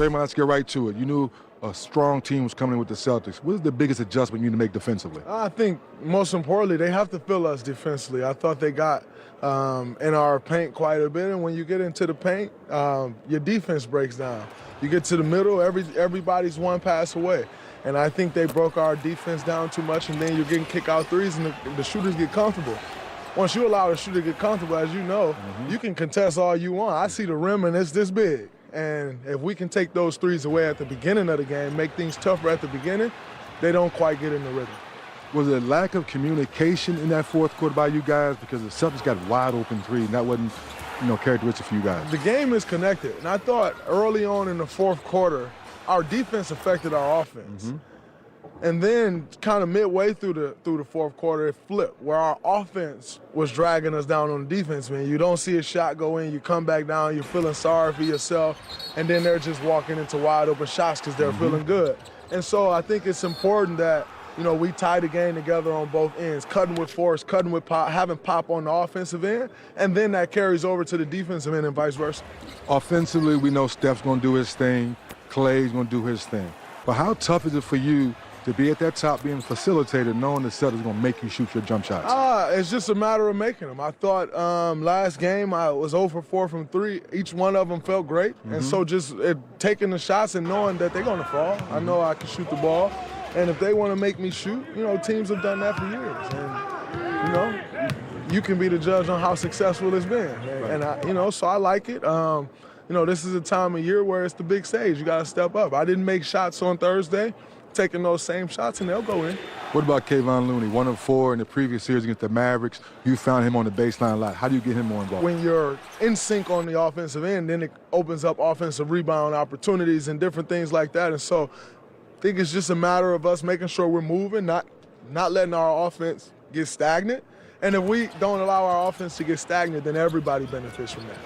Draymond, let's get right to it. You knew a strong team was coming in with the Celtics. What is the biggest adjustment you need to make defensively? I think most importantly, they have to fill us defensively. I thought they got in our paint quite a bit, and when you get into the paint, your defense breaks down. You get to the middle, everybody's one pass away. And I think they broke our defense down too much, and then you're getting kick-out threes, and the shooters get comfortable. Once you allow the shooter to get comfortable, as you know, you can contest all you want. I see the rim, and it's this big. And if we can take those threes away at the beginning of the game, make things tougher at the beginning, they don't quite get in the rhythm. Was there a lack of communication in that fourth quarter by you guys? Because the Celtics got wide open threes, and that wasn't characteristic for you guys. The game is connected, and I thought early on in the fourth quarter, our defense affected our offense. And then kind of midway through the fourth quarter, it flipped, where our offense was dragging us down on the defense, man. You don't see a shot go in, you come back down, you're feeling sorry for yourself, and then they're just walking into wide open shots because they're feeling good. And so I think it's important that, we tie the game together on both ends, cutting with force, cutting with pop, having pop on the offensive end, and then that carries over to the defensive end and vice versa. Offensively, we know Steph's going to do his thing, Clay's going to do his thing. But how tough is it for you to be at that top being facilitated, knowing the Celtics going to make you shoot your jump shots? It's just a matter of making them. I thought last game I was 0 for 4 from 3. Each one of them felt great. And so just taking the shots and knowing that they're going to fall. I know I can shoot the ball. And if they want to make me shoot, teams have done that for years. And, you can be the judge on how successful it's been. And so I like it. This is a time of year where it's the big stage. You got to step up. I didn't make shots on Thursday. Taking those same shots, and they'll go in. What about Kayvon Looney? 1 of 4 in the previous series against the Mavericks. You found him on the baseline a lot. How do you get him more involved? When you're in sync on the offensive end, then it opens up offensive rebound opportunities and different things like that. And so I think it's just a matter of us making sure we're moving, not letting our offense get stagnant. And if we don't allow our offense to get stagnant, then everybody benefits from that.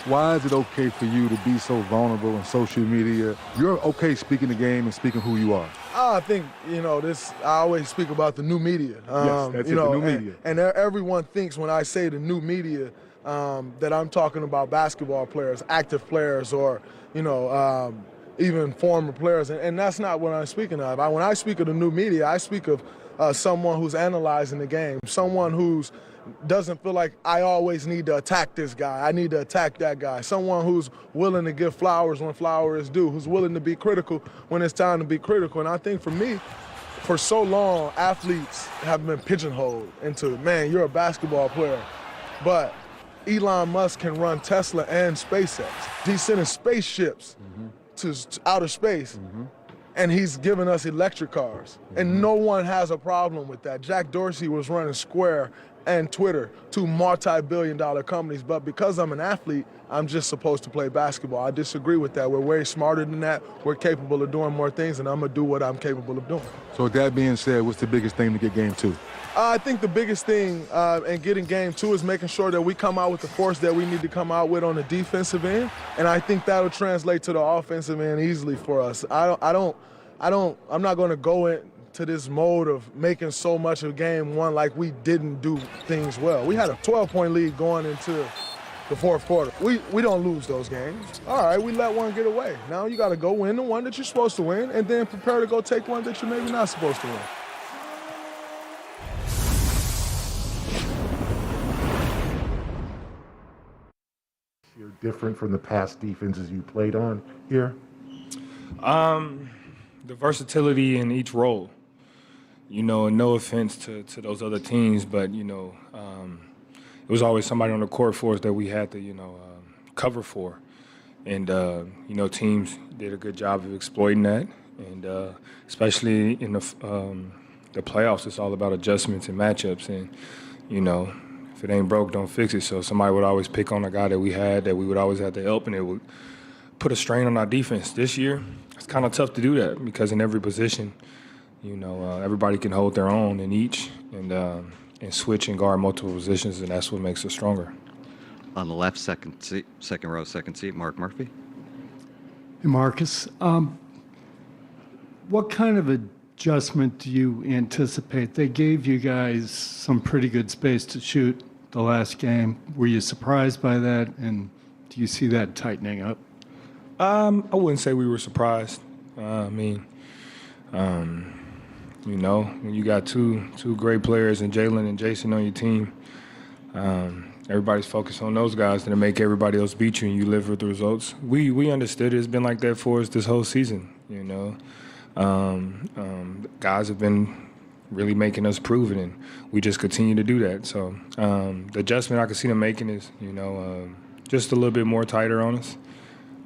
Why is it okay for you to be so vulnerable on social media? You're okay speaking the game and speaking who you are. I think, I always speak about the new media. Yes, that's the new media. And everyone thinks when I say the new media that I'm talking about basketball players, active players, or, even former players. And that's not what I'm speaking of. When I speak of the new media, I speak of someone who's analyzing the game, someone who's doesn't feel like I always need to attack this guy. I need to attack that guy. Someone who's willing to give flowers when flowers is due, who's willing to be critical when it's time to be critical. And I think for me, for so long, athletes have been pigeonholed into, man, you're a basketball player. But Elon Musk can run Tesla and SpaceX. He's sending spaceships to outer space. And he's giving us electric cars. And no one has a problem with that. Jack Dorsey was running Square and Twitter, 2 multi-billion-dollar companies. But because I'm an athlete, I'm just supposed to play basketball. I disagree with that. We're way smarter than that. We're capable of doing more things, and I'm going to do what I'm capable of doing. So with that being said, what's the biggest thing to get game 2? I think the biggest thing in getting game 2 is making sure that we come out with the force that we need to come out with on the defensive end, and I think that'll translate to the offensive end easily for us. I'm not going to go into this mode of making so much of game 1 like we didn't do things well. We had a 12-point lead going into the fourth quarter. We don't lose those games. All right, we let one get away. Now you got to go win the one that you're supposed to win, and then prepare to go take one that you're maybe not supposed to win. You're different from the past defenses you played on here? The versatility in each role. No offense to those other teams, but, it was always somebody on the court for us that we had to, cover for. And, teams did a good job of exploiting that. And especially in the playoffs, it's all about adjustments and matchups. And, if it ain't broke, don't fix it. So somebody would always pick on a guy that we had that we would always have to help, and it would put a strain on our defense. This year, it's kind of tough to do that because in every position, everybody can hold their own in each and switch and guard multiple positions, and that's what makes us stronger. On the left, second row, second seat, Mark Murphy. Hey, Marcus. What kind of adjustment do you anticipate? They gave you guys some pretty good space to shoot the last game. Were you surprised by that, and do you see that tightening up? I wouldn't say we were surprised. You know, when you got two great players and Jalen and Jason on your team, everybody's focused on those guys to make everybody else beat you and you live with the results. We understood it. It's been like that for us this whole season, you know. Guys have been really making us prove it, and we just continue to do that. So the adjustment I can see them making is, you know, just a little bit more tighter on us.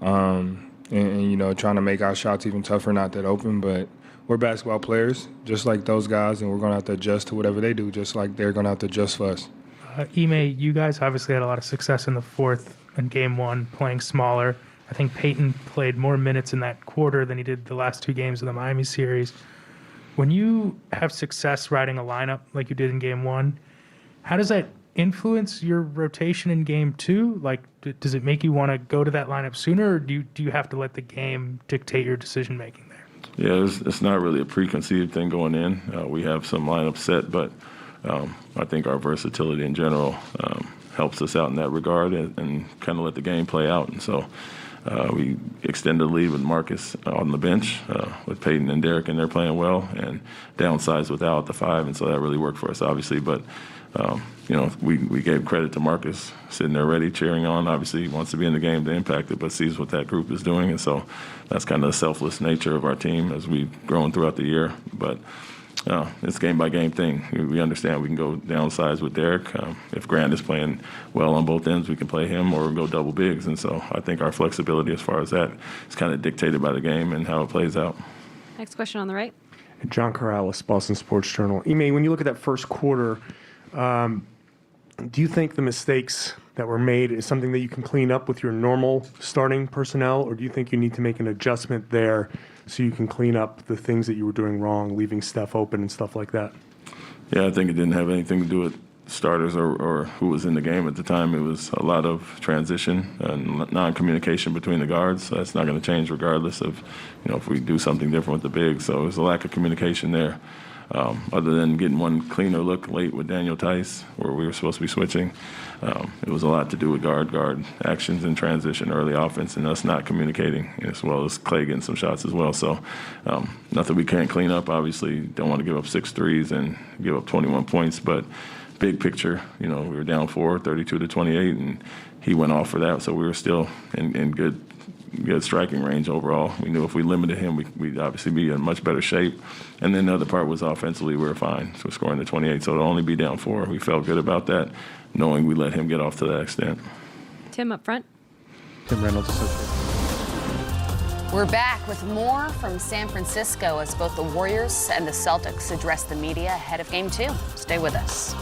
And, you know, trying to make our shots even tougher, not that open. But we're basketball players, just like those guys, and we're going to have to adjust to whatever they do, just like they're going to have to adjust for us. Ime, you guys obviously had a lot of success in the fourth and game one, playing smaller. I think Peyton played more minutes in that quarter than he did the last two games of the Miami series. When you have success riding a lineup like you did in game one, how does that influence your rotation in game two? Like, does it make you want to go to that lineup sooner, or do you have to let the game dictate your decision making there? Yeah, it's not really a preconceived thing going in. We have some lineups set, but I think our versatility in general helps us out in that regard and kind of let the game play out. And so we extended the lead with Marcus on the bench, with Peyton and Derek, and they're playing well, and downsized without the five, and so that really worked for us, obviously. But you know, we gave credit to Marcus sitting there ready, cheering on. Obviously, he wants to be in the game to impact it, but sees what that group is doing. And so that's kind of the selfless nature of our team as we've grown throughout the year. But it's a game-by-game thing. We understand we can go downsize with Derek. If Grant is playing well on both ends, we can play him or go double bigs. And so I think our flexibility as far as that is kind of dictated by the game and how it plays out. Next question on the right. John Corrales, Boston Sports Journal. Ime, when you look at that first quarter, do you think the mistakes that were made is something that you can clean up with your normal starting personnel, or do you think you need to make an adjustment there so you can clean up the things that you were doing wrong, leaving Steph open and stuff like that? Yeah, I think it didn't have anything to do with starters or who was in the game at the time. It was a lot of transition and non-communication between the guards. So that's not going to change regardless of, you know, if we do something different with the bigs. So there's a lack of communication there. Other than getting one cleaner look late with Daniel Tice, where we were supposed to be switching, it was a lot to do with guard actions in transition, early offense, and us not communicating, as well as Clay getting some shots as well. So nothing we can't clean up. Obviously, don't want to give up 6 threes and give up 21 points, but big picture, you know, we were down 4, 32-28, and he went off for that, so we were still in good striking range overall. We knew if we limited him, we'd obviously be in much better shape. And then the other part was offensively, we were fine. So scoring the 28, so to only be down 4, we felt good about that, knowing we let him get off to that extent. Tim up front. Tim Reynolds. We're back with more from San Francisco as both the Warriors and the Celtics address the media ahead of Game 2. Stay with us.